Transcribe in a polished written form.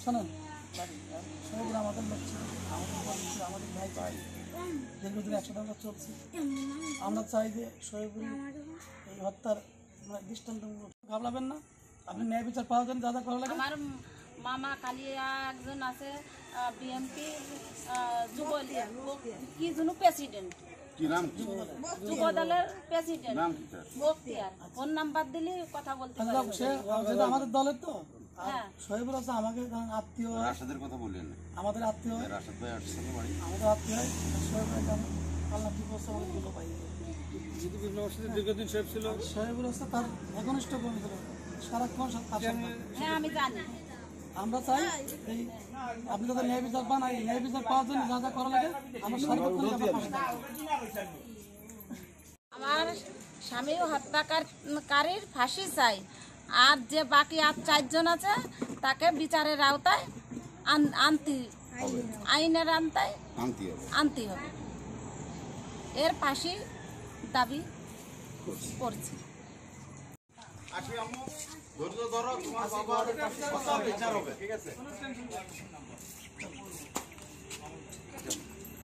শোনেন শহীদুল আমাদের লোক ছিল, আমাদের ভাই চাই দীর্ঘদিন একসাথে আমরা চলছি। আমরা চাই যে শহীদুল এই হত্যার দৃষ্টান্ত ঘাবড়াবেন না, আপনি ন্যায় বিচার পাওয়ার জন্য যা যা করা লাগে। আমার মামা কালিয়া একজন আছে বিএমপি কি জন্য প্রেসিডেন্ট, যুব দলের প্রেসিডেন্ট বখতিয়ার, ফোন নাম্বার দিলে কথা বলতে পারবে। সে আমাদের দলের তো শহীদুল আছে আমাকে আত্মীয়, আমাদের আত্মীয়, আমাদের আত্মীয় আল্লাহ কি করছে আমাকে দুটো পাই। দীর্ঘদিন ছিল শহীদুল আছে তার একনিষ্ঠ কর্মী ছিল, সারাক্ষণ। হ্যাঁ আমি জানি। আমরা চাই এই আপনি যাদের ন্যায় বিচার পান, এই ন্যায় বিচার পাওয়ার জন্য যা যা করা লাগে আমরা আমার স্বামী হত্যাকারীর ফাঁসি চাই, আর যে বাকি আর 4 জন আছে তাকে বিচারের আওতায় আইনের আওতায় আনতে হবে। এর ফাঁসি দাবি করছি। ধৈর্য ধরো, তোমার বাবার বিচার হবে, ঠিক আছে?